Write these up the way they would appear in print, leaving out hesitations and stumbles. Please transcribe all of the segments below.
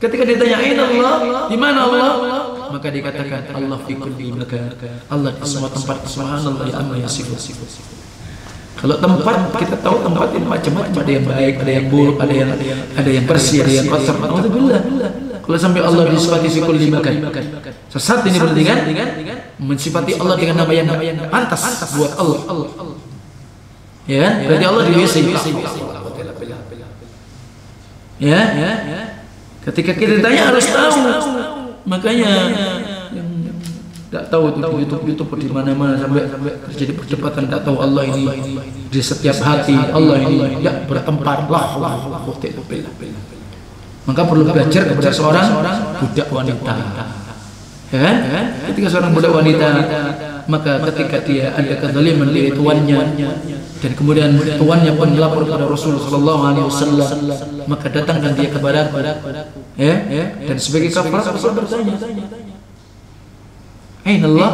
Ketika ditanya Allah, di mana Allah? Maka dikatakan Allah fi kulli makan. Allah di semua tempat. Subhanallah ya amma yasifun. Kalau tempat, kita tahu tempat itu macam-macam, ada yang baik, ada yang buruk, ada yang bersih, ada yang kotor. Alhamdulillah. Kalau sampai Allah disifati fi kulli makan, sesat ini berarti kan mensifati Allah dengan nama yang pantas buat Allah. Ya, berarti Allah di WC. Ya. Ketika kita ditanya harus tahu. Makanya yang tidak tahu itu YouTube di mana-mana sampai terjadi perdebatan, tidak tahu Allah ini di setiap hati, Allah ini tidak bertempat. Maka perlu belajar kepada seorang budak wanita. Ya kan? Ketika seorang budak wanita, maka ketika dia ada kezaliman dari tuannya, dan kemudian tuannya pun melapor kepada Rasulullah SAW, maka datangkan dia kepada ya, dan sebagai kafarat Rasul bertanya, aina Allah?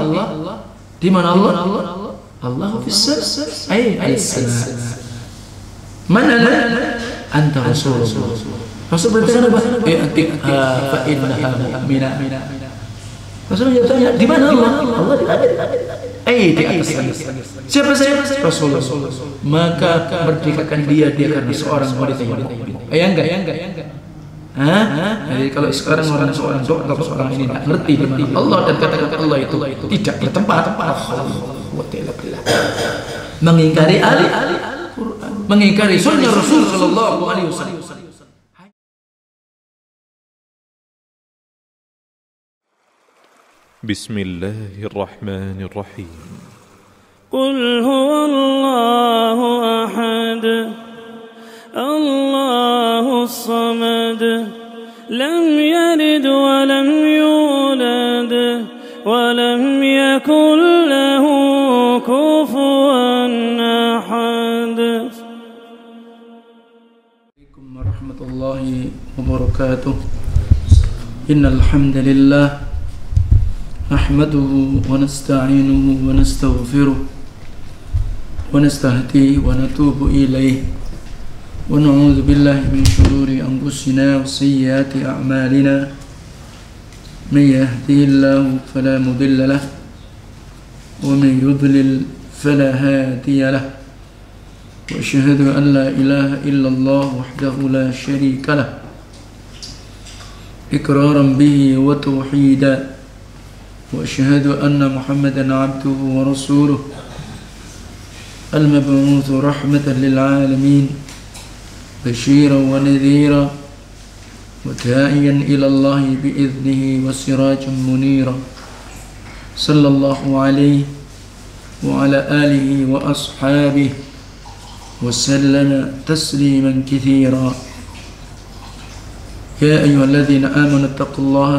Di mana Allah? Allah fis sama. As-sama. Mana anta Rasulullah? Rasul bertanya apa? Fa innaha mu'minah. Rasul bertanya, di mana Allah? Allah di atas langit. Siapa saya? Rasulullah. Maka merdekakan dia karena seorang wanita yang mukmin. Enggak. Jadi kalau sekarang seorang dokter atau seorang ini tidak ngerti di mana Allah dan kata-kata Allah itu tidak bertempat, mengingkari Al-Quran, mengingkari sunnah Rasul sallallahu alaihi wasallam. Bismillahirrahmanirrahim. Qul huwallahu ahad, Allahus samad, lam yalid wa lam yulad wa lam yakul lahu kufuwan ahad. Assalamualaikum warahmatullahi wabarakatuh. Innal hamdalillah nahmaduhu wa nasta'inuhu wa nastaghfiruh wa nastahdihi wa natubu ilayh wa na'udzu billahi min shururi anfusina wa sayyiati a'malina may yahdihillahu fala mudilla lahu wa may yudlil fala hadiya lahu wa asyhadu an la ilaha illallah wahdahu la syarika lahu iqraran bihi wa tauhidan وأشهد أن محمدًا عبده ورسوله المبعوث رحمة للعالمين بشيرا ونذيرا وداعيا إلى الله بإذنه وسراجا منيرا صلى الله عليه وعلى آله وأصحابه وسلم تسليما كثيرا. يا أيها الذين آمنوا اتقوا الله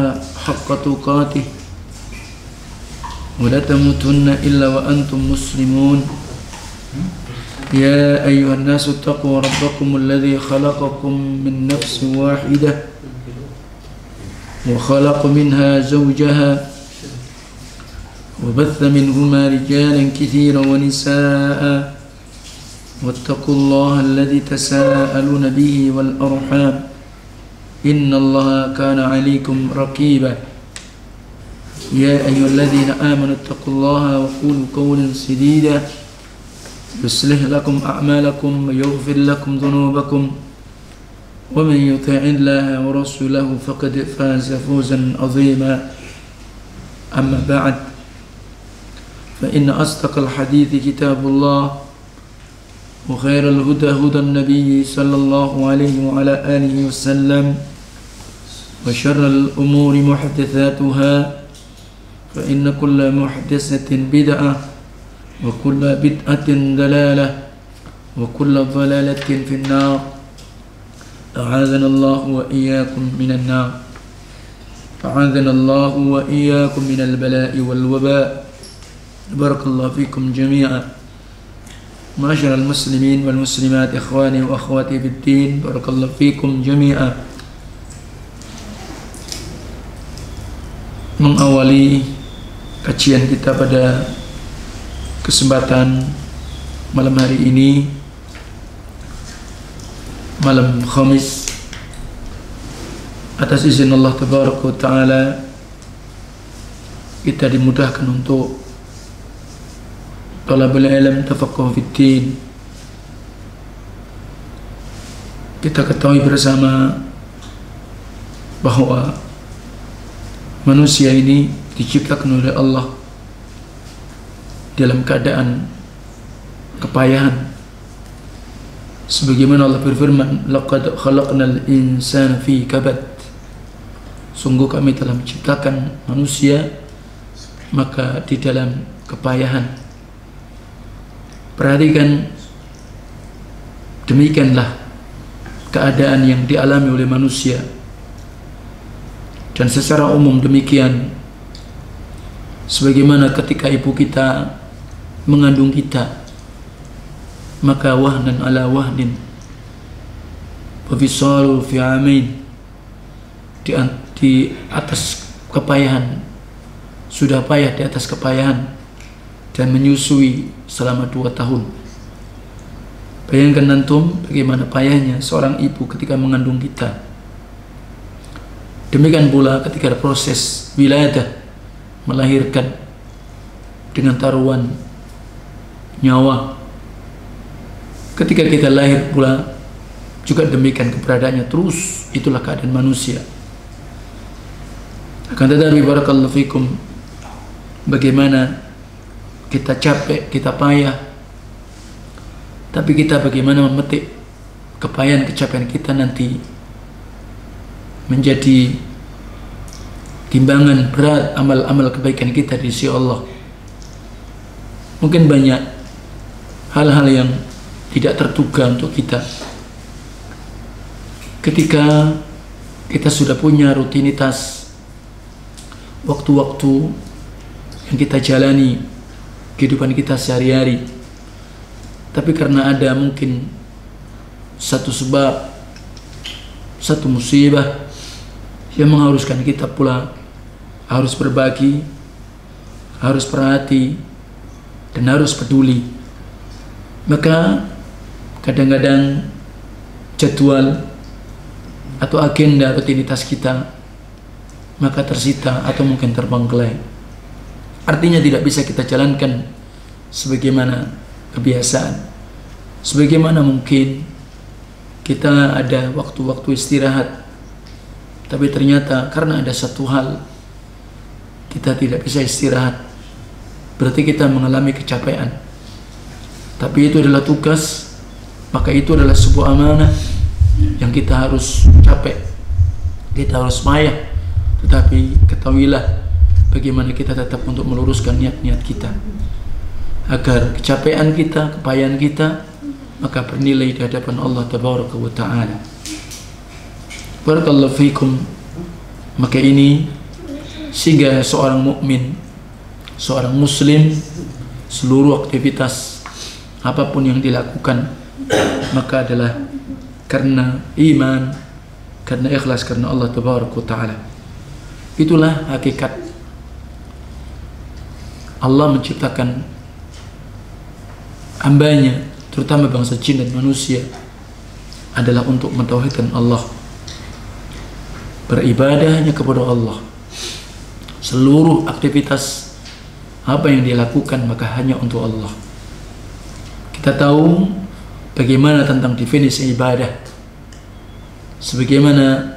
حق تقاته ولا تموتن إلا وأنتم مسلمون. يا أيها الناس اتقوا ربكم الذي خلقكم من نفس واحدة وخلق منها زوجها وبث منهما رجالا كثيرا ونساء واتقوا الله الذي تساءلون به والأرحام إن الله كان عليكم رقيبا. يا أيها الذين آمنوا اتقوا الله وقولوا قولا سديدا يصلح لكم أعمالكم ويغفر لكم ذنوبكم ومن يطع الله ورسوله فقد فاز فوزا عظيما. أما بعد فإن أصدق الحديث كتاب الله وخير الهدى هدى النبي صلى الله عليه وعلى آله وسلم وشر الأمور محدثاتها فإن كل محدثة بدعة وكل بدعة ضلالة وكل ضلالة في النار. أعاذنا الله وإياكم من النار. أعاذنا الله وإياكم من البلاء والوباء. بارك الله فيكم جميعا. معاشر المسلمين والمسلمات إخواني وأخواتي في الدين بارك الله فيكم جميعا. Mengawali kajian kita pada kesempatan malam hari ini, malam Khamis atas izin Allah Tabaraka wa Ta'ala kita dimudahkan untuk talabul ilm, tafaqquh fiddin. Kita ketahui bersama bahwa manusia ini diciptakan oleh Allah dalam keadaan kepayahan. Sebagaimana Allah berfirman, laqad khalaqnal insana fi kabad. Sungguh kami telah menciptakan manusia maka di dalam kepayahan. Perhatikan, demikianlah keadaan yang dialami oleh manusia. Dan secara umum demikian, sebagaimana ketika ibu kita mengandung kita, maka wahnan ala wahnin wa fisalu fi amain, di atas kepayahan, sudah payah di atas kepayahan, dan menyusui selama 2 tahun. Bayangkan antum bagaimana payahnya seorang ibu ketika mengandung kita. Demikian pula ketika proses wiladah, melahirkan dengan taruhan nyawa. Ketika kita lahir pula juga demikian keberadaannya terus. Itulah keadaan manusia. Akan tetapi barakallahu fikum, bagaimana kita capek, kita payah, tapi kita bagaimana memetik kepayahan, kecapean kita nanti menjadi timbangan berat amal-amal kebaikan kita di sisi Allah. Mungkin banyak hal-hal yang tidak terduga untuk kita. Ketika kita sudah punya rutinitas waktu-waktu yang kita jalani kehidupan kita sehari-hari, tapi karena ada mungkin satu sebab, satu musibah yang mengharuskan kita pula harus berbagi, harus perhati, dan harus peduli, maka kadang-kadang jadwal atau agenda rutinitas kita maka tersita atau mungkin terbengkelai. Artinya tidak bisa kita jalankan sebagaimana kebiasaan. Sebagaimana mungkin kita ada waktu-waktu istirahat, tapi ternyata karena ada satu hal kita tidak bisa istirahat, berarti kita mengalami kecapean. Tapi itu adalah tugas, maka itu adalah sebuah amanah yang kita harus capek, kita harus payah. Tetapi ketahuilah bagaimana kita tetap untuk meluruskan niat-niat kita, agar kecapean kita, kepayahan kita maka bernilai di hadapan Allah Tabaraka wa Ta'ala. Barakallahu fikum. Maka ini sehingga seorang mukmin, seorang muslim, seluruh aktivitas apapun yang dilakukan maka adalah karena iman, karena ikhlas, karena Allah Tabaraka wa Ta'ala. Itulah hakikat Allah menciptakan hambanya, terutama bangsa jin dan manusia, adalah untuk mentauhidkan Allah, beribadah hanya kepada Allah. Seluruh aktivitas apa yang dilakukan maka hanya untuk Allah. Kita tahu bagaimana tentang definisi ibadah, sebagaimana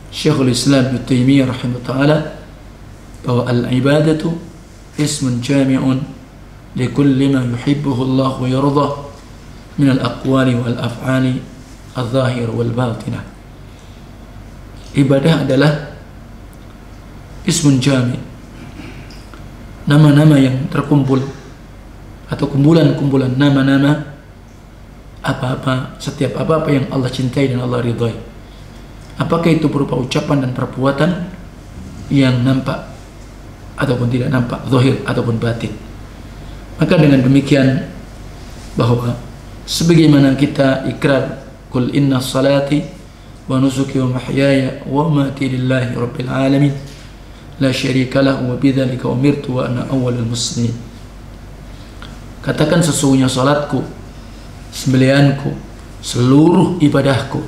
Syekhul Islam Ibnu Taimiyah rahimahullah bahwa al-ibadatu ismun jami'un li kulli ma yuhibbuhu Allah wa yardah min al-aqwali wal af'ali al-zahir wal batinah. Ibadah adalah ismun jami', nama-nama yang terkumpul atau kumpulan-kumpulan nama-nama apa-apa, setiap apa-apa yang Allah cintai dan Allah ridhai. Apakah itu berupa ucapan dan perbuatan yang nampak ataupun tidak nampak, zahir ataupun batin. Maka dengan demikian bahwa sebagaimana kita ikrar qul inna salati wa nusuki wa mahyaya wa mamati lillahi rabbil alamin la syarika lahu wa bidzalika umirtu wa ana awwalul muslimin. Katakan sesungguhnya salatku, sembelihanku, seluruh ibadahku,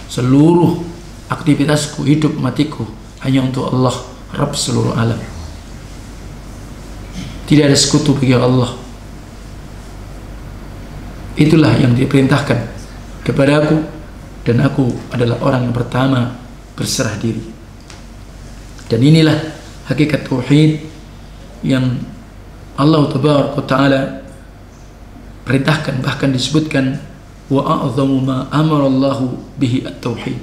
seluruh aktivitasku, hidup matiku hanya untuk Allah, Rabb seluruh alam. Tidak ada sekutu bagi Allah. Itulah yang diperintahkan kepada aku, dan aku adalah orang yang pertama berserah diri. Dan inilah hakikat tauhid yang Allah Tabaraka Ta'ala perintahkan, bahkan disebutkan wa a'zamu ma amara Allahu bihi at-tauhid.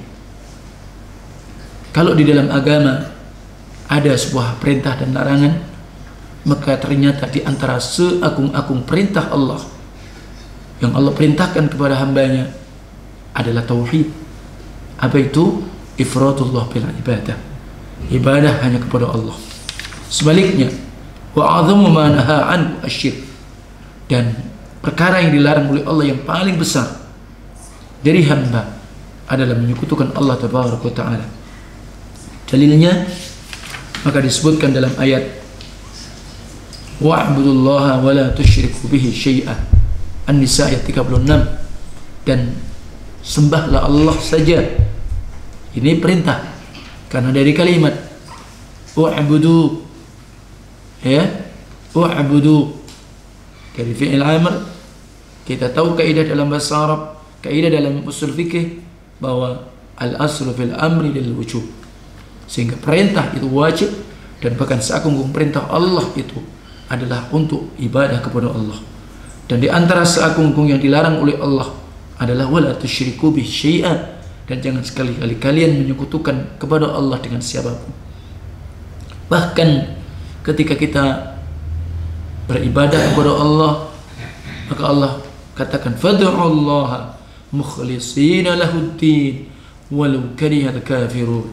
Kalau di dalam agama ada sebuah perintah dan larangan, maka ternyata di antara seagung-agung perintah Allah yang Allah perintahkan kepada hambanya adalah tauhid. Apa itu? Ifradullah bil ibadah. Ibadah hanya kepada Allah. Sebaliknya, wa a'zamu ma nahaa anhu asyirk. Dan perkara yang dilarang oleh Allah yang paling besar dari hamba adalah menyekutukan Allah Tabaraka Ta'ala. Dalilnya maka disebutkan dalam ayat wa'budullaha wa la tusyriku bihi syai'a, An-Nisa ayat 36, dan sembahlah Allah saja. Ini perintah karena dari kalimat wa'budu, ya, wa'budu dari fi'il amr. Kita tahu kaidah dalam bahasa Arab, kaidah dalam usul fikih bahwa al-aslu fil amri lil wujub, sehingga perintah itu wajib, dan bahkan seagung-agung perintah Allah itu adalah untuk ibadah kepada Allah. Dan di antara seagung-agung yang dilarang oleh Allah adalah wala tusyriku bihi syai'a, dan jangan sekali-kali kalian menyekutukan kepada Allah dengan siapapun. Bahkan ketika kita beribadah kepada Allah, maka Allah katakan fad'ullaha mukhlishina lahuddin walau karihal kafirun.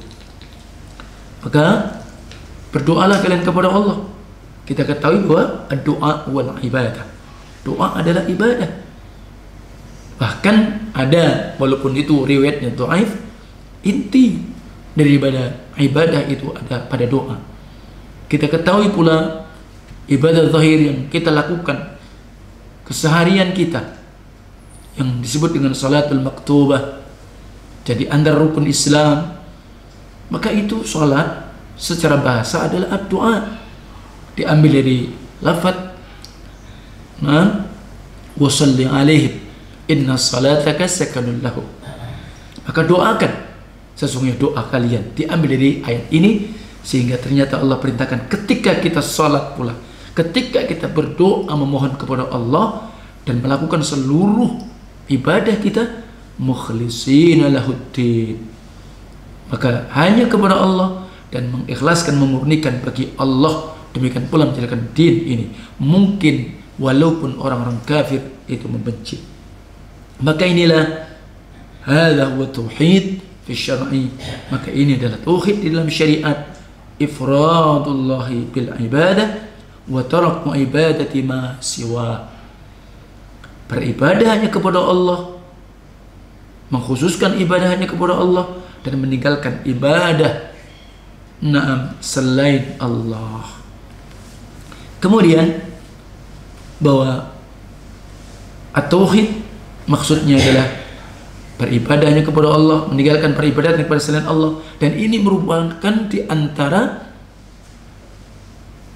Maka berdoalah kalian kepada Allah. Kita ketahui bahwa doa wal ibadah, doa adalah ibadah. Bahkan ada, walaupun itu riwayatnya dhaif, inti daripada ibadah itu ada pada doa. Kita ketahui pula ibadah zahir yang kita lakukan keseharian kita yang disebut dengan salatul maktubah, jadi antara rukun Islam, maka itu salat secara bahasa adalah doa, diambil dari lafaz wa shalli alaihim inna salataka sakanun lahu. Maka doakan, sesungguhnya doa kalian, diambil dari ayat ini, sehingga ternyata Allah perintahkan ketika kita salat pula, ketika kita berdoa memohon kepada Allah dan melakukan seluruh ibadah kita mukhlishina lahuddin, maka hanya kepada Allah dan mengikhlaskan, memurnikan bagi Allah. Demikian pula menjalankan din ini, mungkin walaupun orang-orang kafir itu membenci. Maka inilah hadza huwa tauhid fi syar'i. Maka ini adalah tauhid di dalam syariat, ifradullahi bil ibadah wa taraku ibadati ma siwa. Beribadah hanya kepada Allah, mengkhususkan ibadah hanya kepada Allah, dan meninggalkan ibadah selain Allah. Kemudian bahwa at-tauhid maksudnya adalah beribadah hanya kepada Allah, meninggalkan peribadatan kepada selain Allah, dan ini merupakan di antara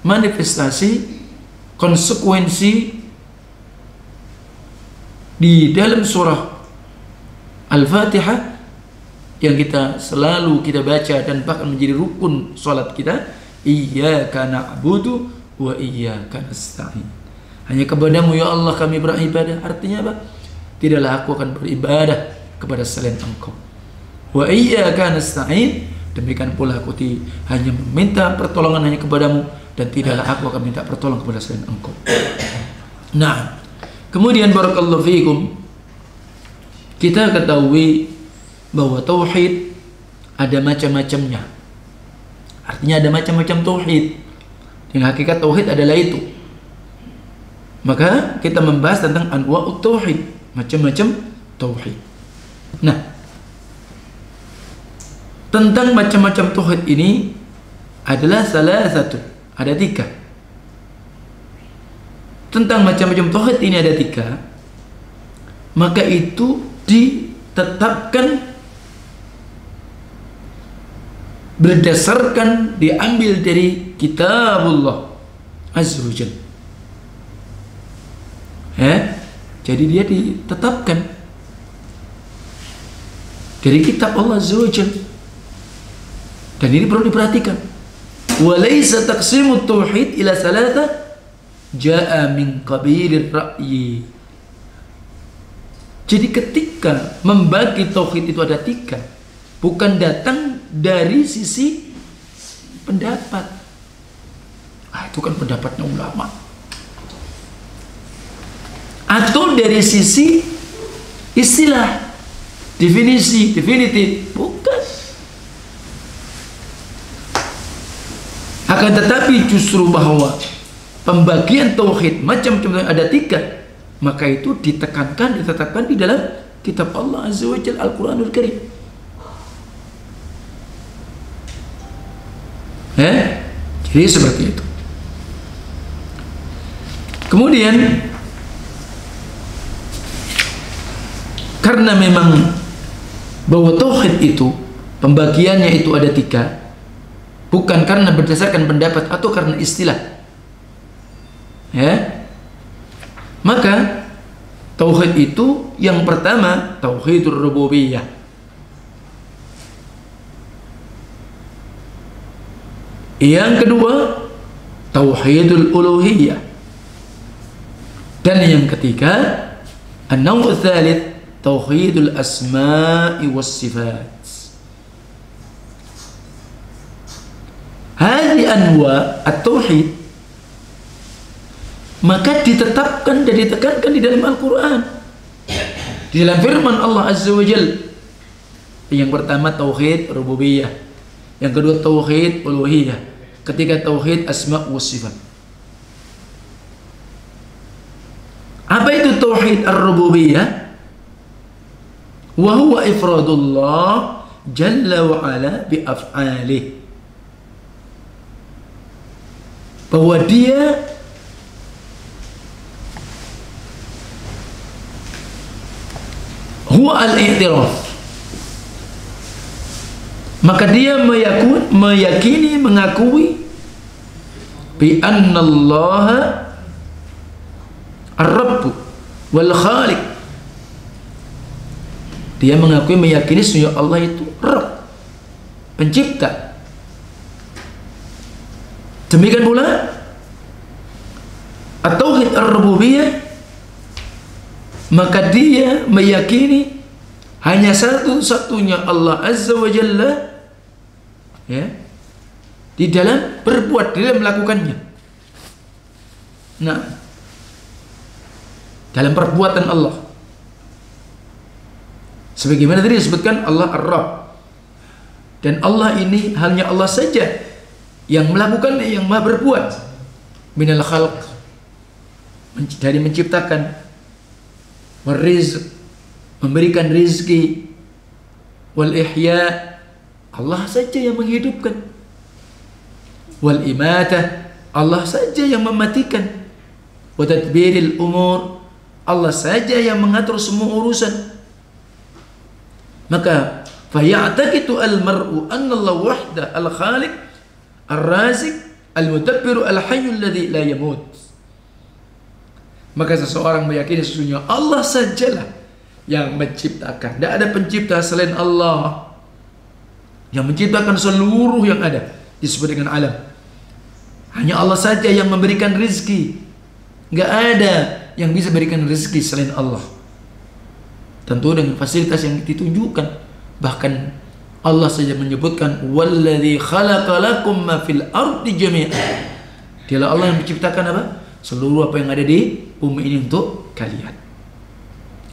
manifestasi konsekuensi di dalam surah Al-Fatihah yang kita selalu kita baca dan bahkan menjadi rukun salat kita, iyyaka na'budu wa iyyaka nasta'in. Hanya kepadamu ya Allah kami beribadah. Artinya apa? Tidaklah aku akan beribadah kepada selain Engkau. Wa iyyaka nasta'in, demikian pula aku hanya meminta pertolongan hanya kepadamu, dan tidaklah aku akan minta pertolongan kepada selain Engkau. Nah, kemudian barakallahu fiikum, kita ketahui bahwa tauhid ada macam-macamnya. Artinya ada macam-macam tauhid. Yang hakikat tauhid adalah itu. Maka kita membahas tentang anwa'ut tauhid, macam-macam tauhid. Nah, tentang macam-macam tauhid ini adalah salah satu, ada 3. Tentang macam-macam tauhid ini ada 3. Maka itu ditetapkan berdasarkan diambil dari kitabullah azza wa jalla. Jadi dia ditetapkan dari kitab Allah azza wa jalla. Dan ini perlu diperhatikan. Walaysa taqsimut tauhid ila salata jaa min qabilir ra'yi. Jadi ketika membagi tauhid itu ada 3, bukan datang dari sisi pendapat. Itu kan pendapatnya ulama. Atau dari sisi istilah, definisi, definitif, bukan. Akan tetapi justru bahwa pembagian tauhid macam-macam ada 3, maka itu ditekankan, ditetapkan di dalam kitab Allah azza wa jalla, Al-Quranul Karim. Jadi seperti itu. Kemudian karena memang bahwa tauhid itu pembagiannya itu ada 3, bukan karena berdasarkan pendapat atau karena istilah, maka tauhid itu yang pertama tauhidur rububiyah. Yang kedua tauhidul uluhiyah. Dan yang ketiga an-naw' tsalits tauhidul asma'i was sifat. Hadhi anwa at-tauhid, maka ditetapkan dan ditekankan di dalam Al-Quran, di dalam firman Allah azza wa jalla. Yang pertama tauhid rububiyah, yang kedua tauhid uluhiyah, ketiga tauhid asma' wa sifat. Apa itu tauhid ar-rububiyah? Wa huwa ifradullah jalla wa ala bi af'alih. Bahwa dia huwa al-i'tiraf, maka dia meyakini, mengakui bi anna Allah ar-rabb wal khaliq. Dia mengakui, meyakini sesungguhnya Allah itu Rabb, pencipta. Demikian pula at-tauhid ar-rububiyah, maka dia meyakini hanya satu-satunya Allah azza wa jalla di dalam berbuat, di dalam melakukannya. Nah, dalam perbuatan Allah, sebagaimana tadi disebutkan Allah ar-Rabb, dan Allah ini hanya Allah saja yang melakukan, yang maha berbuat. Minal khalq, dari menciptakan, warizq, memberikan rizki, wal ihya, Allah saja yang menghidupkan, wal imatah, Allah saja yang mematikan, wa tadbiril umur, Allah saja yang mengatur semua urusan. Maka faya'taqidu al-mar'u anna Allah wahda al-khaliq ar-razik al-mudabbiru al-hayyul ladzi la yamut. Maka seseorang meyakini sesungguhnya Allah sajalah yang menciptakan. Tidak ada pencipta selain Allah yang menciptakan seluruh yang ada, disebut dengan alam. Hanya Allah saja yang memberikan rizki. Nggak ada yang bisa berikan rizki selain Allah. Tentu dengan fasilitas yang ditunjukkan. Bahkan Allah saja menyebutkan walladzi khalaqa lakum ma fil ardi jami'an. Dialah Allah yang menciptakan apa? Seluruh apa yang ada di bumi ini untuk kalian.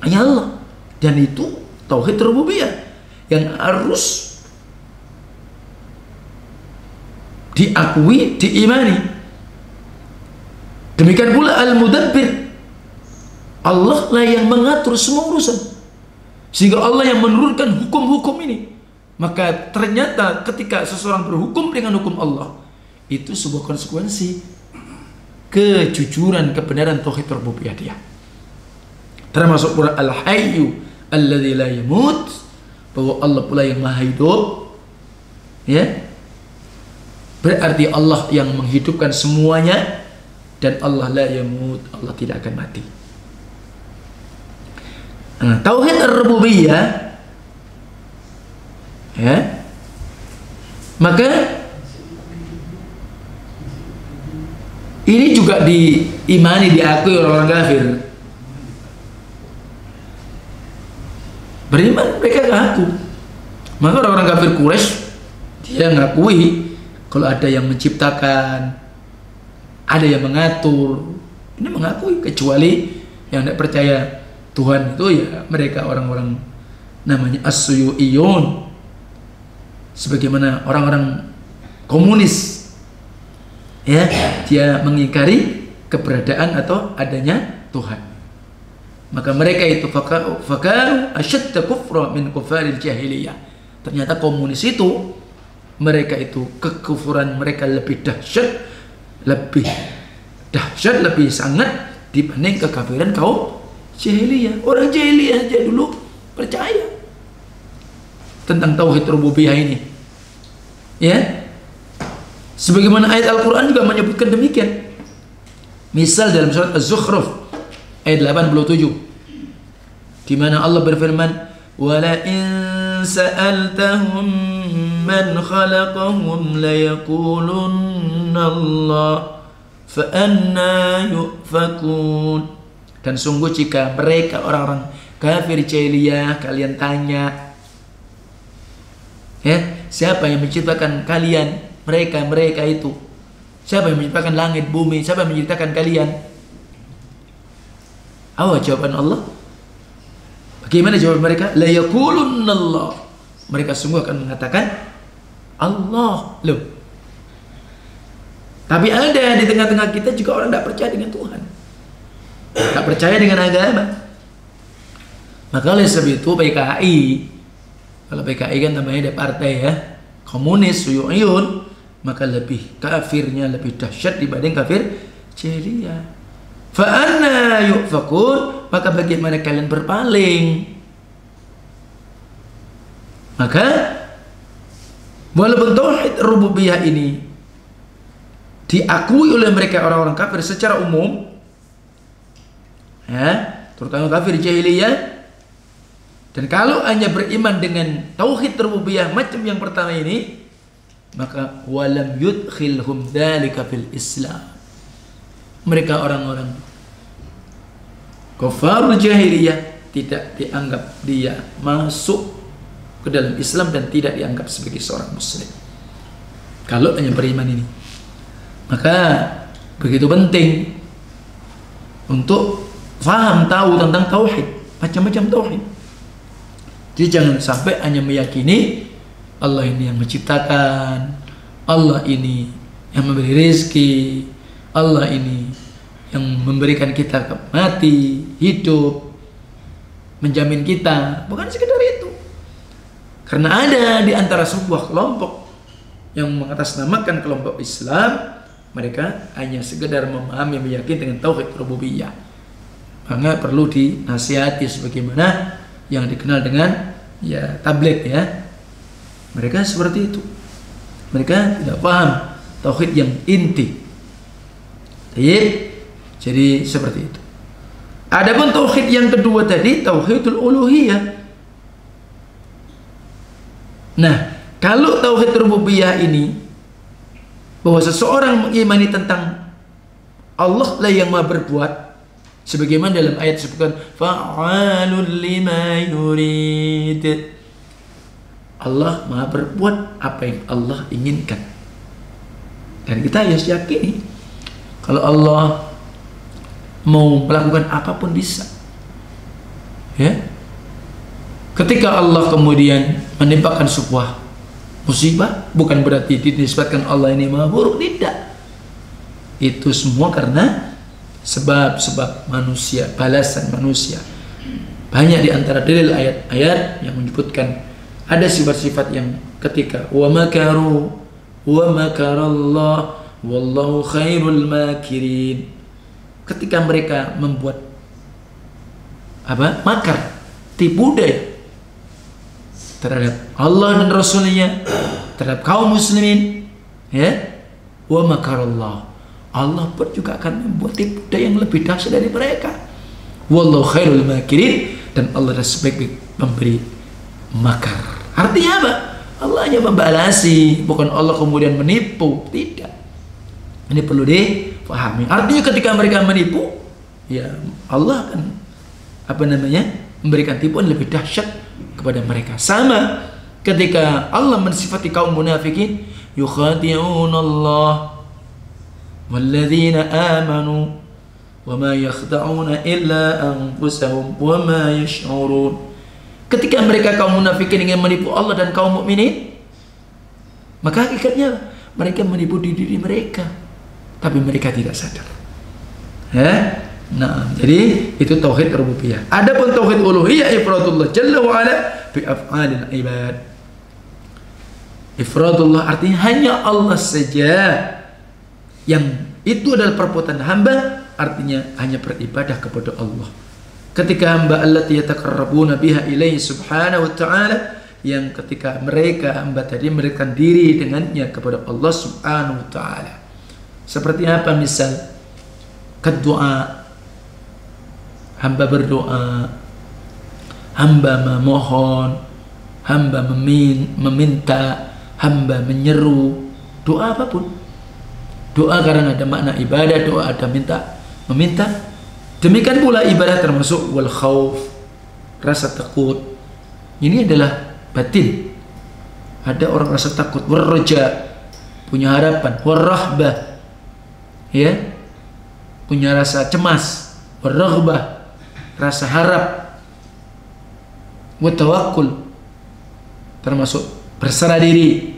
Hanya Allah. Dan itu tauhid rububiyah yang harus diakui, diimani. Demikian pula al-mudabbir, Allah lah yang mengatur semua urusan, sehingga Allah yang menurunkan hukum-hukum ini. Maka ternyata ketika seseorang berhukum dengan hukum Allah, itu sebuah konsekuensi kejujuran, kebenaran tauhid rububiyah dia. Termasuk pula al-hayyu alladzi la yamut, bahwa Allah pula yang maha hidup, berarti Allah yang menghidupkan semuanya, dan Allah la yamut, Allah tidak akan mati. Nah, tauhid ar-rububiyah, ya, maka ini juga diimani, diakui oleh orang kafir. Beriman mereka ngaku. Maka orang-orang kafir Quraisy dia ngakui kalau ada yang menciptakan, ada yang mengatur. Ini mengakui, kecuali yang tidak percaya Tuhan itu ya mereka orang-orang namanya as-Suyu'iyun, sebagaimana orang-orang komunis, ya, dia mengingkari keberadaan atau adanya Tuhan. Maka mereka itu fakaru asyadda kufra min kufaril jahiliyah. Ternyata komunis itu, mereka itu kekufuran mereka lebih dahsyat, lebih sangat dibanding kekafiran kaum jahiliyah. Orang jahiliyah aja dulu percaya tentang tauhid rububiyah ini, ya. Sebagaimana ayat Al-Quran juga menyebutkan demikian. Misal dalam surat Az-Zukhruf ayat 87, di mana Allah berfirman, "Wala in sa'altahum man khalaqahum la yaqulunna Allah fa anna yufakun." Dan sungguh jika mereka orang-orang kafir jahiliyah kalian tanya, ya, siapa yang menciptakan kalian? Mereka itu. Siapa yang menciptakan langit, bumi? Siapa yang menciptakan kalian? Apa jawaban Allah? Bagaimana jawaban mereka? La yaqulunna Allah. Mereka sungguh akan mengatakan Allah. Loh. Tapi ada di tengah-tengah kita juga orang tidak percaya dengan Tuhan, tak percaya dengan agama. Maka oleh sebab itu PKI, kalau PKI kan namanya ada partai, ya, komunis, Suyu'iyun, maka lebih kafirnya lebih dahsyat dibanding kafir jahiliyah. Fa anna yufakun, maka bagaimana kalian berpaling? Maka walaupun tauhid rububiyah ini diakui oleh mereka orang-orang kafir secara umum, ya, terutama kafir jahiliyah, dan kalau hanya beriman dengan tauhid rububiyah macam yang pertama ini, maka walam yudkhilhum dzalika fil Islam. Mereka orang-orang kafir jahiliyah tidak dianggap dia masuk ke dalam Islam dan tidak dianggap sebagai seorang muslim kalau hanya beriman ini. Maka begitu penting untuk faham, tahu tentang tauhid, macam-macam tauhid. Jadi jangan sampai hanya meyakini Allah ini yang menciptakan, Allah ini yang memberi rezeki, Allah ini yang memberikan kita mati, hidup, menjamin kita. Bukan sekedar itu. Karena ada di antara sebuah kelompok yang mengatasnamakan kelompok Islam, mereka hanya sekedar memahami, meyakini dengan tauhid rububiyah. Maka perlu dinasihati sebagaimana yang dikenal dengan, ya, tabligh, ya. Mereka seperti itu. Mereka tidak paham tauhid yang inti. Jadi seperti itu. Adapun tauhid yang kedua tadi, tauhidul uluhiyah. Nah, kalau tauhid rububiyah ini, bahwa seseorang mengimani tentang Allah lah yang Maha berbuat, sebagaimana dalam ayat disebutkan fa'alul lima yurid. Allah Maha berbuat apa yang Allah inginkan. Dan kita harus yakini kalau Allah mau melakukan apapun bisa. Ya. Ketika Allah kemudian menimpakan sebuah musibah, bukan berarti dinisbatkan Allah ini Maha buruk, tidak. Itu semua karena sebab-sebab manusia, balasan manusia. Banyak di antara dalil ayat-ayat yang menyebutkan ada sifat-sifat yang ketika wa makaru wa makarallah wallahu khairul makirin. Ketika mereka membuat makar, tipu daya terhadap Allah dan Rasulnya, terhadap kaum muslimin, ya, wa makarallah. Allah pun juga akan membuat tipu daya yang lebih dahsyat dari mereka. Wallahu khairul makirin, dan Allah adalah sebaik-baik pemberi makar. Artinya apa? Allah hanya membalasi, bukan Allah kemudian menipu. Tidak. Ini perlu dipahami. Artinya ketika mereka menipu, ya Allah akan memberikan tipuan lebih dahsyat kepada mereka. Sama ketika Allah mensifati kaum munafikin, yukhadi'unallah walladzina amanu wama yakhda'una illa anfusahum wama yash'urun. Ketika mereka kaum munafikin ingin menipu Allah dan kaum mukminin, maka hakikatnya mereka menipu diri mereka, tapi mereka tidak sadar. Nah, jadi itu tauhid rububiyah. Adapun tauhid uluhiyah, ifradullah jalla wa ala bi af'alil ibad. Ifradullah artinya hanya Allah saja yang itu adalah perbuatan hamba, artinya hanya beribadah kepada Allah. Ketika hamba allati yataqarrabuna biha ilaihi subhanahu wa ta'ala, yang ketika mereka hamba tadi memberikan diri dengannya kepada Allah subhanahu wa ta'ala. Seperti apa misal? Doa, hamba berdoa, hamba memohon, hamba meminta, hamba menyeru, doa apapun. Doa karena ada makna ibadah, doa ada meminta. Demikian pula ibadah termasuk wal khauf, rasa takut. Ini adalah batin. Ada orang rasa takut, warraja, punya harapan, warrahbah, ya, punya rasa cemas, warraghbah, rasa harap, watawakkul, termasuk berserah diri,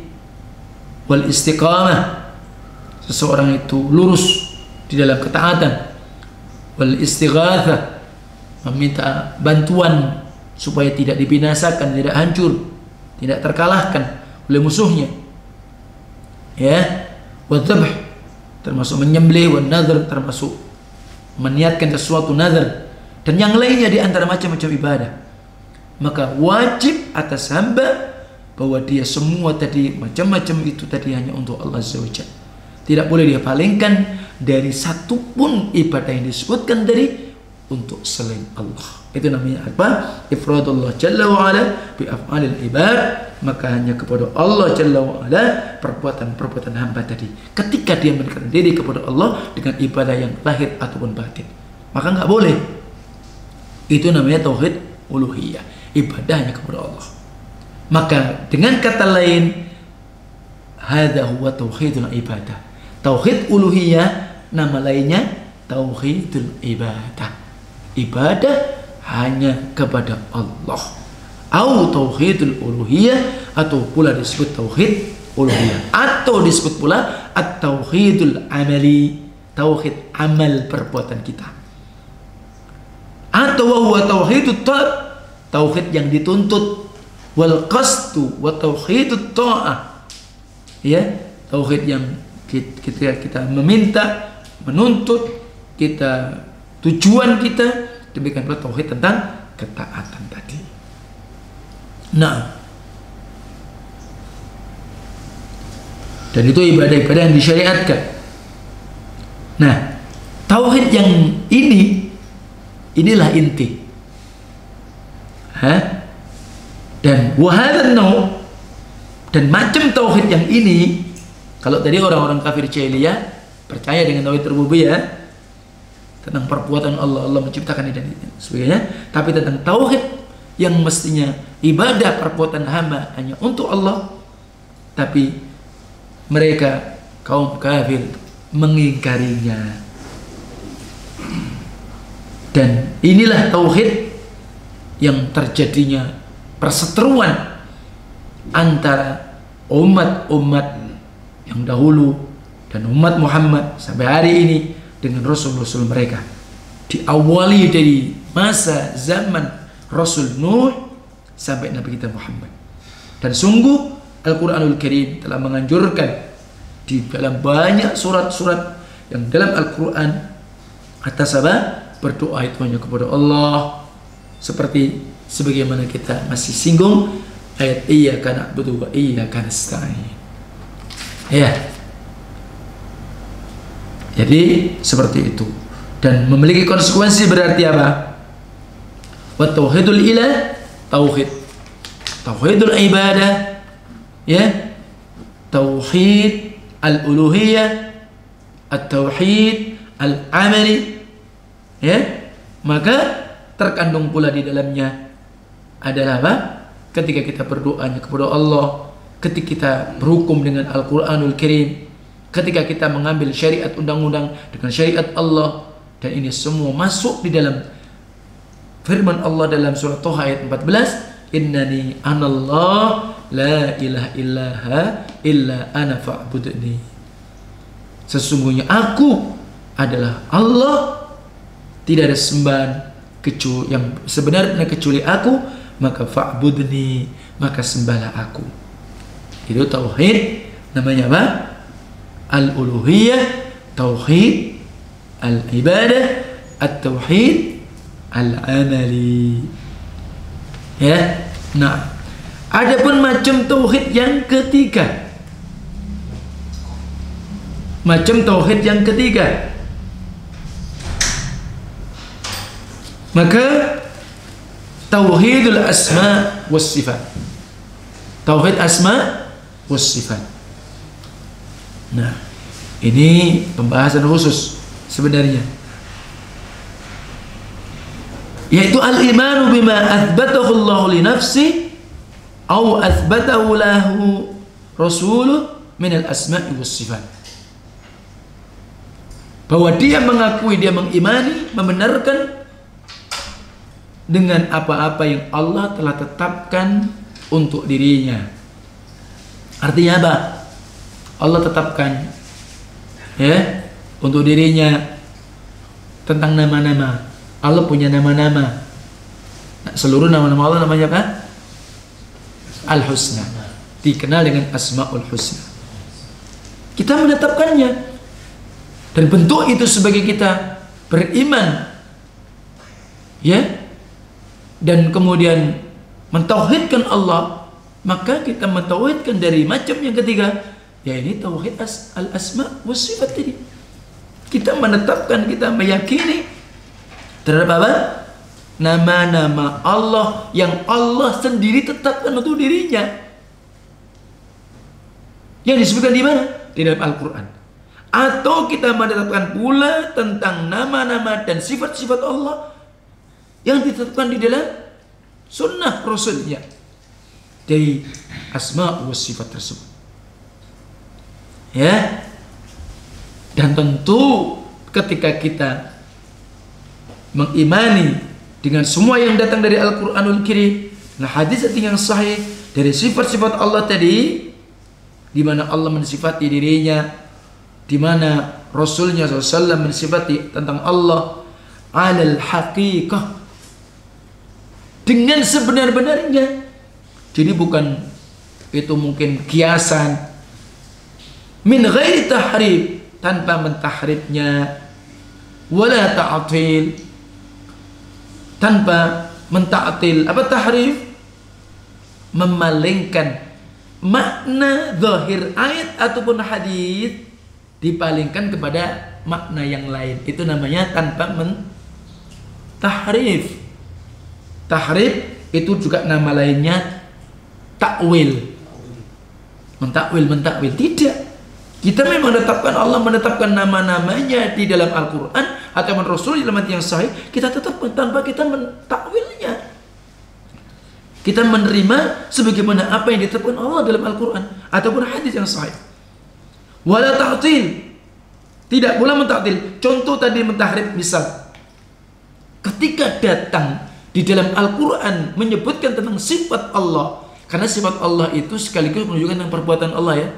wal istiqamah, seseorang itu lurus di dalam ketaatan, wal istighatsah, meminta bantuan supaya tidak dibinasakan, tidak hancur, tidak terkalahkan oleh musuhnya, ya, wadzabh, termasuk menyembelih, wan nadhr, termasuk meniatkan sesuatu nadhr, dan yang lainnya di antara macam-macam ibadah. Maka wajib atas hamba bahwa dia semua tadi macam-macam itu tadi hanya untuk Allah Azza wa Jalla. Tidak boleh dia palingkan dari satu pun ibadah yang disebutkan tadi untuk selain Allah. Itu namanya apa? Ifradullah jalla wa ala bi af'alil ibad. Maka hanya kepada Allah jalla wa ala perbuatan-perbuatan hamba tadi. Ketika dia mendekatkan diri kepada Allah dengan ibadah yang lahir ataupun batin, maka enggak boleh. Itu namanya tauhid uluhiyah, ibadahnya kepada Allah. Maka dengan kata lain, hadza huwa tauhidul ibadah. Tauhid uluhiyah nama lainnya tauhidul ibadah. Ibadah hanya kepada Allah. Atau tauhidul uluhiyah, atau pula disebut tauhid uluhiyah, atau disebut pula at-tauhidul amali, tauhid amal perbuatan kita. Atau huwa tauhidut talab, tauhid yang dituntut, wal qasdu wa tauhidut ta'ah, ya, tauhid yang kita meminta, menuntut, kita tujuan kita, demikian pula tauhid tentang ketaatan tadi. Nah, dan itu ibadah-ibadah yang disyariatkan. Nah, tauhid yang inilah inti. Dan wahadzan nau, dan macam tauhid yang ini, kalau tadi orang-orang kafir jahiliyah percaya dengan tauhid rububiyah, tentang perbuatan Allah, Allah menciptakan ini dan sebagainya, tapi tentang tauhid yang mestinya ibadah perbuatan hamba hanya untuk Allah, tapi mereka kaum kafir mengingkarinya. Dan inilah tauhid yang terjadinya perseteruan antara umat-umat yang dahulu dan umat Muhammad sampai hari ini dengan rasul-rasul mereka. Diawali dari masa zaman Rasul Nuh sampai Nabi kita Muhammad. Dan sungguh Al-Quranul Karim telah menganjurkan di dalam banyak surat-surat yang dalam Al-Quran atas apa? Berdoa itu hanya kepada Allah, seperti sebagaimana kita masih singgung ayat iyyaka na'budu wa iyyaka nasta'in. Ya. Jadi seperti itu. Dan memiliki konsekuensi berarti apa? Wa tauhidul ilah, tauhidul ibadah, ya, tauhid al-uluhiyah, at-tauhid al-amali, ya. Maka terkandung pula di dalamnya adalah apa? Ketika kita berdoanya kepada Allah, ketika kita berhukum dengan Al-Quranul Karim, ketika kita mengambil syariat undang-undang dengan syariat Allah, dan ini semua masuk di dalam firman Allah dalam surah Thaha ayat 14, innani anallah la ilaha illa ana fa'budni. Sesungguhnya aku adalah Allah, tidak ada sembahan yang sebenarnya kecuali aku, maka fa'budni, maka sembahlah aku. Itu tauhid, namanya apa? Al-uluhiyah, tauhid al-ibadah, at-tauhid al-amali. Ya. Nah, adapun macam tauhid yang ketiga. Macam tauhid yang ketiga. Maka tauhidul asma was sifat. Tauhid asma was sifat. Nah, ini pembahasan khusus sebenarnya, yaitu al-imanu bima athbatahu Allah li nafsi atau athbatahu lahu rasuluh min al-asma'i was sifat. Bahwa dia mengakui, dia mengimani, membenarkan dengan apa-apa yang Allah telah tetapkan untuk dirinya. Artinya apa? Allah tetapkan, ya, untuk dirinya tentang nama-nama. Allah punya nama-nama. Seluruh nama-nama Allah namanya apa? Al-Husna. Dikenal dengan Asmaul Husna. Kita menetapkannya, dan bentuk itu sebagai kita beriman, ya, dan kemudian mentauhidkan Allah. Maka kita mentauhidkan dari macam yang ketiga, ya ini tauhid al-asma was sifat tadi. Kita menetapkan, kita meyakini terhadap apa? Nama-nama Allah yang Allah sendiri tetapkan untuk dirinya. Yang disebutkan di mana? Di dalam Al-Quran. Atau kita menetapkan pula tentang nama-nama dan sifat-sifat Allah yang ditetapkan di dalam sunnah Rasulnya dari asma wa sifat tersebut, ya. Dan tentu ketika kita mengimani dengan semua yang datang dari Al-Quranul Karim, nah hadis yang sahih dari sifat-sifat Allah tadi, di mana Allah mensifati dirinya, di mana Rasulnya SAW mensifati tentang Allah alal haqiqah, dengan sebenar-benarnya. Jadi bukan itu mungkin kiasan, min ghairi tahrif, tanpa mentahrifnya, wala ta'atil, tanpa menta'atil. Apa tahrif? Memalingkan makna zahir ayat ataupun hadis, dipalingkan kepada makna yang lain. Itu namanya tanpa mentahrif. Tahrif itu juga nama lainnya takwil. Mentakwil tidak. Kita memang menetapkan, Allah menetapkan nama-namanya di dalam Al-Quran atau Rasul dalam hadis yang sahih, kita tetapkan tanpa kita mentakwilnya. Kita menerima sebagaimana apa yang ditetapkan Allah dalam Al-Quran ataupun hadis yang sahih. Wala ta'til, tidak boleh mentaktil. Contoh tadi mentahrif, misal ketika datang di dalam Al-Quran menyebutkan tentang sifat Allah, karena sifat Allah itu sekaligus menunjukkan tentang perbuatan Allah, ya.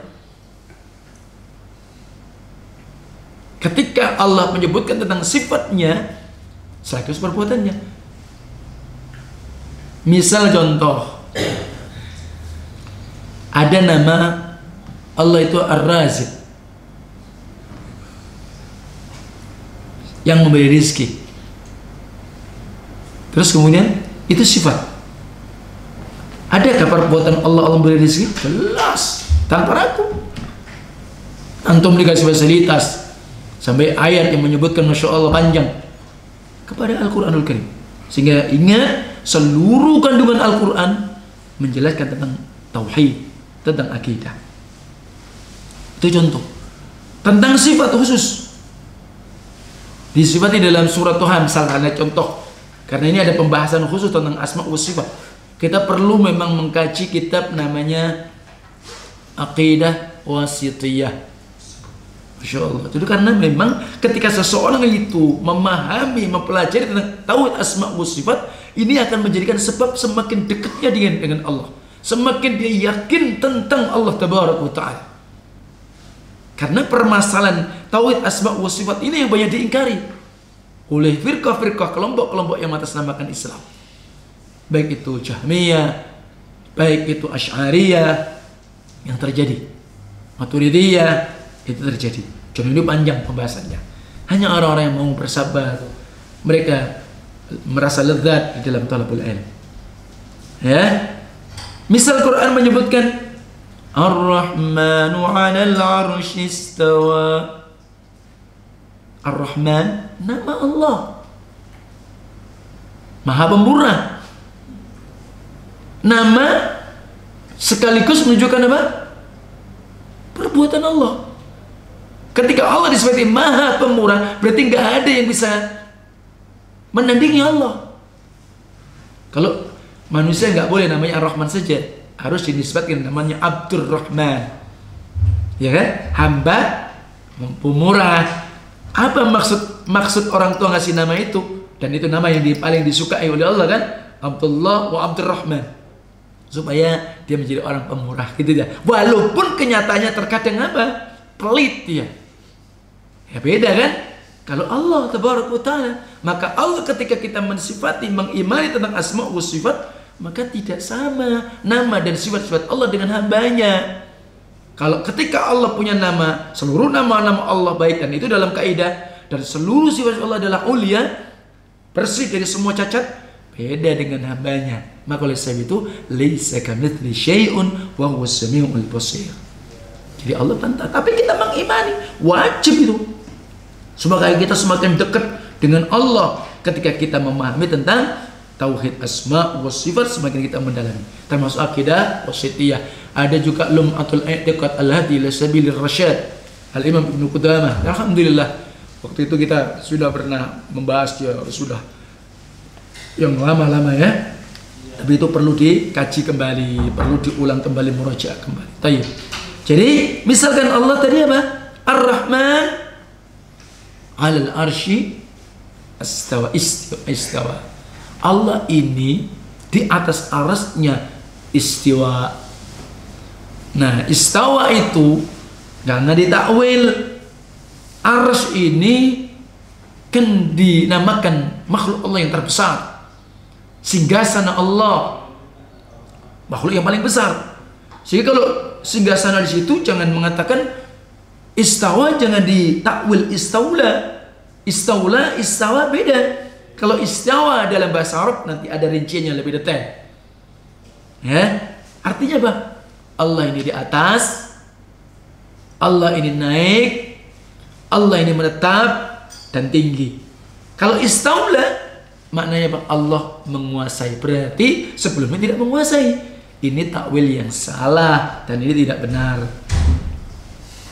Ketika Allah menyebutkan tentang sifatnya, sekaligus perbuatannya. Misal contoh, ada nama Allah itu Ar-Razik, yang memberi rizki. Terus kemudian itu sifat. Adakah perbuatan Allah memberi rizki? Jelas, tanpa ragu. Antum dikasih fasilitas, sampai ayat yang menyebutkan Masya Allah panjang kepada Al-Quranul Karim. Sehingga ingat, seluruh kandungan Al-Quran menjelaskan tentang tauhid, tentang akidah. Itu contoh. Tentang sifat khusus disifati dalam surat Tuhan, misalnya contoh. Karena ini ada pembahasan khusus tentang asma wa sifat. Kita perlu memang mengkaji kitab namanya Aqidah Wasithiyah. Masya Allah. Itu karena memang ketika seseorang itu memahami, mempelajari tentang tauhid asma wa sifat, ini akan menjadikan sebab semakin dekatnya dengan Allah, semakin dia yakin tentang Allah Tabaraka wa Ta'ala. Karena permasalahan tauhid asma wa sifat ini yang banyak diingkari oleh firqah-firqah, kelompok-kelompok yang mengatasnamakan Islam, baik itu Jahmiyah, baik itu Asy'ariyah yang terjadi, Maturidiyah itu terjadi. Cuma ini panjang pembahasannya. Hanya orang-orang yang mau bersabar, mereka merasa lezat di dalam talabul ilm. Ya, misal Quran menyebutkan Ar-Rahmanu 'alal 'arsy istawa. Ar-Rahman, nama Allah, Maha Pemurah. Nama sekaligus menunjukkan apa? Perbuatan Allah. Ketika Allah disifati Maha Pemurah, berarti nggak ada yang bisa menandingi Allah. Kalau manusia nggak boleh namanya Ar-Rahman saja, harus dinisbatkan namanya Abdurrahman, ya kan? Hamba pemurah. Apa maksud orang tua ngasih nama itu? Dan itu nama yang paling disukai oleh Allah kan? Abdullah wa Abdurrahman, supaya dia menjadi orang pemurah gitu ya. Walaupun kenyataannya terkadang apa? Pelit dia. Ya beda kan? Kalau Allah Tabaraka wa Ta'ala, maka Allah ketika kita mensifati, mengimani tentang asma wa sifat, maka tidak sama nama dan sifat-sifat Allah dengan hambanya. Kalau ketika Allah punya nama, seluruh nama-nama Allah baik, dan itu dalam kaidah, dan seluruh sifat Allah adalah ulia, bersih dari semua cacat, beda dengan hambanya. Maka oleh sebab itu, laisa kamitslihi syai'un wa huwas samiul basir. Jadi Allah bantah, tapi kita mengimani, wajib itu. Supaya kita semakin dekat dengan Allah ketika kita memahami tentang tauhid asma wa sifat, semakin kita mendalami. Termasuk akidah wasithiyah. Ada juga Lum'atul I'tiqad Al-Hadi ila Sabilir Rasyad, Al-Imam Ibnu Qudamah. Alhamdulillah, waktu itu kita sudah pernah membahas ya, sudah yang lama-lama ya. Tapi itu perlu dikaji kembali, perlu diulang kembali, murajaah kembali. Tayyib. Jadi, misalkan Allah tadi apa? Ar-Rahman 'alal arsy istawa. Allah ini di atas arasnya istiwa. Nah, istawa itu jangan ditakwil. Arsy ini kan dinamakan makhluk Allah yang terbesar, singgasana Allah, makhluk yang paling besar. Sehingga kalau singgasana di situ jangan mengatakan istawa, jangan ditakwil istaula. Istaula, istawa beda. Kalau istawa dalam bahasa Arab nanti ada rinciannya lebih detail. Ya, artinya apa? Allah ini di atas, Allah ini naik, Allah ini menetap dan tinggi. Kalau istaula maknanya apa? Allah menguasai, berarti sebelumnya tidak menguasai. Ini takwil yang salah dan ini tidak benar.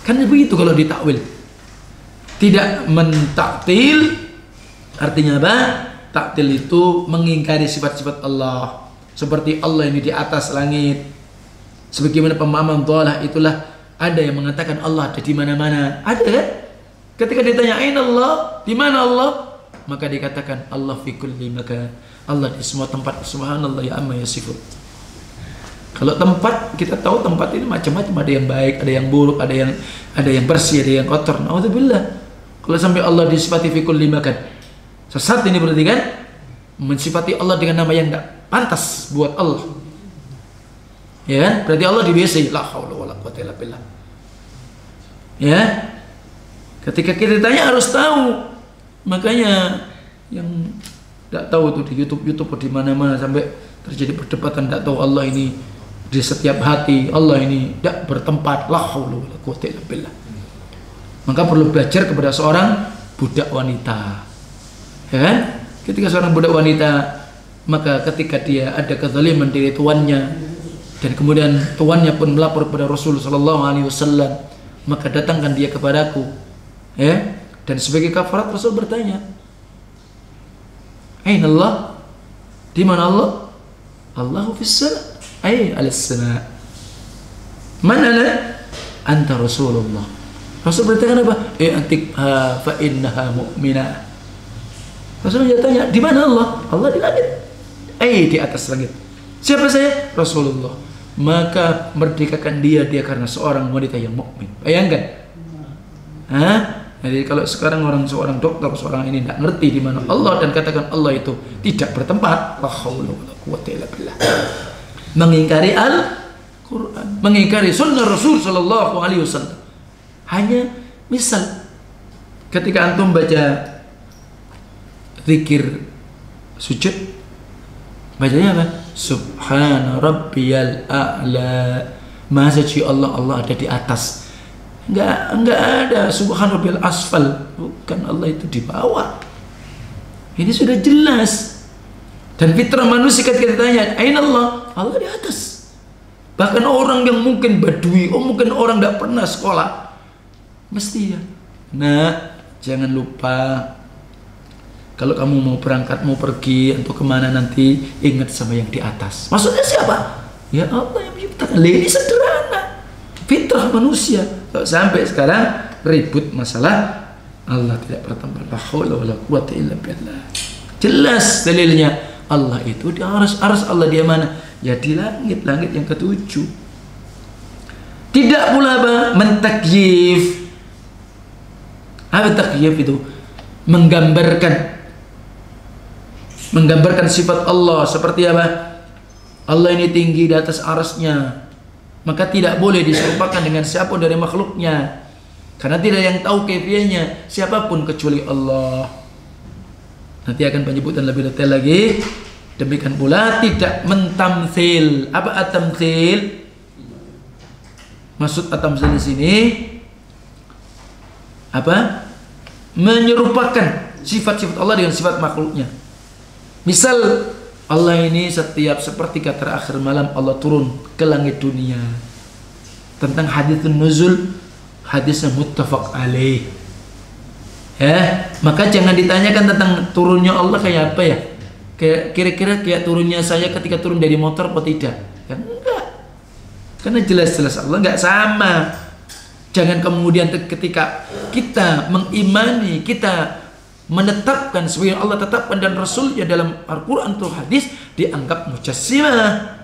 Kan begitu kalau ditakwil. Tidak mentaktil, artinya apa? Taktil itu mengingkari sifat-sifat Allah. Seperti Allah ini di atas langit. Sebagaimana pemahaman dhalah itulah, ada yang mengatakan Allah ada di mana-mana. Ada kan? Ketika ditanyain Allah, di mana Allah? Maka dikatakan Allah fi kulli makan. Allah di semua tempat. Subhanallah ya amma yasifun. Kalau tempat, kita tahu tempat ini macam-macam, ada yang baik, ada yang buruk, ada yang bersih, ada yang kotor. Nauzubillah. Kalau sampai Allah disifati fi kulli makan, sesat ini berarti kan mensifati Allah dengan nama yang tidak pantas buat Allah. Ya kan? Berarti Allah dibiasai. La haula wala quwwata illa billah. Ya. Ketika kita ditanya harus tahu. Makanya yang tidak tahu tuh di YouTube di mana-mana sampai terjadi perdebatan, tidak tahu Allah ini di setiap hati, Allah ini tidak bertempat. La haula wala quwwata illa billah. Maka perlu belajar kepada seorang budak wanita. Ya kan? Ketika seorang budak wanita, maka ketika dia ada kezaliman dari tuannya, dan kemudian tuannya pun melapor kepada Rasul sallallahu alaihi wasallam, maka datangkan dia kepadaku. Ya. Dan sebagai kafarat Rasul bertanya, "Aina Allah?" Di mana Allah? Allahu fis sama'. Ai alas-sama'. Man ana? Anta Rasulullah. Rasul bertanya apa? Antikha fa innaha mu'minah. Rasul bertanya, di mana Allah? Allah di langit. Di atas langit. Siapa saya? Rasulullah. Maka merdekakan dia karena seorang wanita yang mukmin. Bayangkan. Jadi kalau sekarang seorang dokter, seorang ini tidak ngerti di mana Allah dan katakan Allah itu tidak bertempat, la haula wala quwwata illa billah. Mengingkari Al-Qur'an, mengingkari sunnah Rasul sallallahu alaihi wasallam. Hanya misal ketika antum baca zikir sujud, bacanya apa? Subhana rabbiyal a'la. Maha suci Allah, Allah ada di atas. Enggak ada subhan rabbil asfal, bukan, Allah itu di bawah. Ini sudah jelas. Dan fitrah manusia ketika ditanya aina Allah, Allah di atas. Bahkan orang yang mungkin badui, mungkin orang tidak pernah sekolah, mesti ya. Nah, jangan lupa kalau kamu mau berangkat, mau pergi untuk kemana nanti, ingat sama yang di atas. Maksudnya siapa? Ya Allah yang menciptakan. Ini sederhana, fitrah manusia. Sampai sekarang ribut masalah Allah tidak bertempat. La haula wala quwwata illa billah. Jelas dalilnya, Allah itu di aras Allah di mana? Ya di langit yang ketujuh. Tidak pula apa? Mentakyif. Apa takyif itu? Menggambarkan sifat Allah seperti apa? Allah ini tinggi di atas arasnya, maka tidak boleh diserupakan dengan siapapun dari makhluknya, karena tidak yang tahu kaifiahnya siapapun kecuali Allah. Nanti akan penyebutan lebih detail lagi. Demikian pula tidak mentamtsil. Apa at-tamtsil? Maksud at-tamtsil di sini apa? Menyerupakan sifat-sifat Allah dengan sifat makhluknya. Misal Allah ini setiap sepertiga terakhir malam Allah turun ke langit dunia. Tentang haditsun nuzul, hadisnya muttafaq alaih. Ya, maka jangan ditanyakan tentang turunnya Allah kayak apa ya. Kira-kira kayak turunnya saya ketika turun dari motor atau tidak? Ya enggak. Karena jelas-jelas Allah enggak sama. Jangan kemudian ketika kita mengimani, kita menetapkan sebagai Allah tetapkan dan Rasulnya dalam Al-Quran atau hadis, dianggap mujassimah.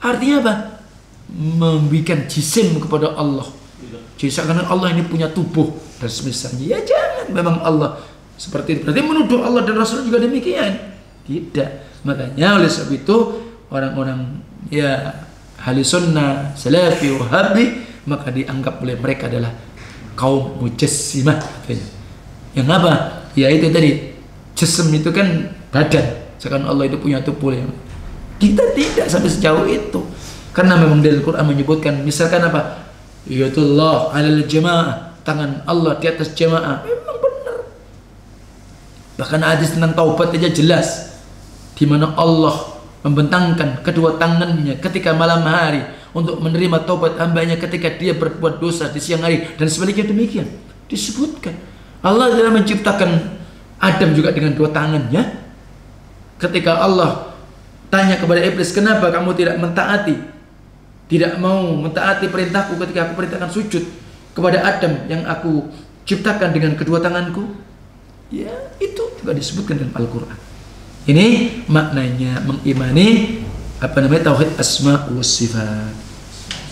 Artinya apa? Membikin jisim kepada Allah. Jadi karena Allah ini punya tubuh dan semisalnya. Ya jangan, memang Allah seperti itu. Berarti menuduh Allah dan Rasul juga demikian. Tidak. Makanya oleh sebab itu orang-orang ya ahli sunnah, salafi, wahabi, maka dianggap oleh mereka adalah kaum mujassimah. Yang apa? Ya itu tadi, jism itu kan badan. Sekarang Allah itu punya tubuh. Kita tidak sampai sejauh itu. Karena memang dari Al-Quran menyebutkan, misalkan apa? Yatullah alal jamaah, tangan Allah di atas jamaah. Memang benar. Bahkan hadis tentang taubat aja jelas, di mana Allah membentangkan kedua tangannya ketika malam hari untuk menerima taubat hambanya ketika dia berbuat dosa di siang hari, dan sebaliknya demikian disebutkan. Allah telah menciptakan Adam juga dengan dua tangannya. Ketika Allah tanya kepada iblis, kenapa kamu tidak mentaati, tidak mau mentaati perintahku ketika aku perintahkan sujud kepada Adam yang aku ciptakan dengan kedua tanganku? Ya, itu juga disebutkan dalam Al-Quran. Ini maknanya mengimani tauhid asma wa sifat.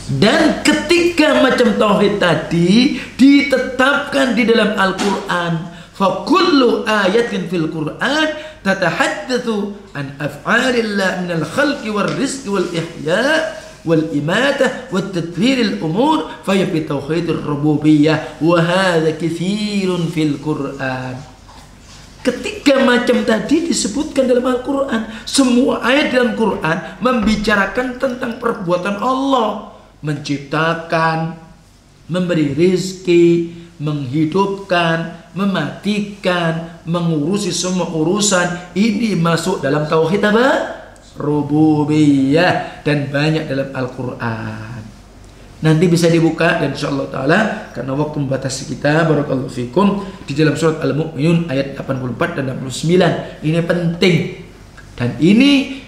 Dan ketika macam tauhid tadi ditetapkan di dalam Al-Quran, fa kullu ayatin fil Quran tatahaddatsu an af'alillah minal khalqi war rizqi wal ihya wal imatah wat tadbiril umur fa ya fi tauhidir rububiyyah wa hadza katsirun fil Quran. Ketika macam tadi disebutkan dalam Al-Quran, semua ayat dalam Quran membicarakan tentang perbuatan Allah, menciptakan, memberi rizki, menghidupkan, mematikan, mengurusi semua urusan. Ini masuk dalam tauhid apa? Rububiyah, dan banyak dalam Al-Quran. Nanti bisa dibuka dan insyaallah ta'ala karena waktu membatasi kita, barakallahu fikum, di dalam surat Al-Mu'minun ayat 84 dan 69. Ini penting, dan ini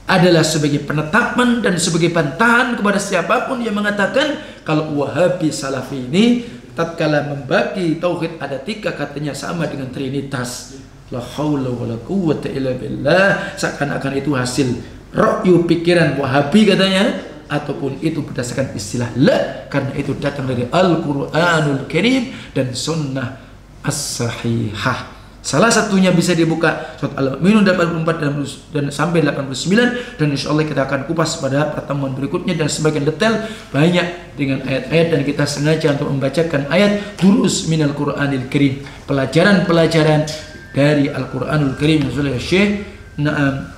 adalah sebagai penetapan dan sebagai bantahan kepada siapapun yang mengatakan kalau Wahabi Salafi ini tatkala membagi tauhid ada 3 katanya sama dengan Trinitas. La haula wala quwwata illa billah, seakan-akan itu hasil ra'yu pikiran Wahabi katanya, ataupun itu berdasarkan istilah la, karena itu datang dari Al-Qur'anul Karim dan sunnah as-sahihah. Salah satunya bisa dibuka surat Al-Mu'minun 84 dan sampai 89, dan insyaallah kita akan kupas pada pertemuan berikutnya dan sebagian detail banyak dengan ayat-ayat, dan kita sengaja untuk membacakan ayat durus minal Qur'anil Karim, pelajaran-pelajaran dari Al-Qur'anul Karim yang oleh Syekh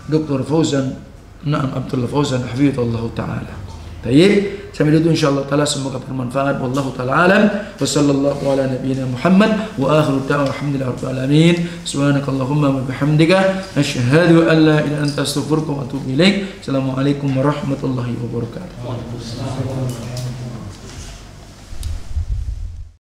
Dr. Fauzan Abdullah Fauzan hafizahullah taala. Baik, sampai itu insyaallah taala semoga bermanfaat. Wallahu taala alam. Wa sallallahu ala nabiyyina Muhammad wa akhiru da'wana alhamdulillahirabbil alamin. Subhanakallahumma wa bihamdika asyhadu an la ilaha illa anta astaghfiruka wa atubu ilaik. Assalamualaikum warahmatullahi wabarakatuh.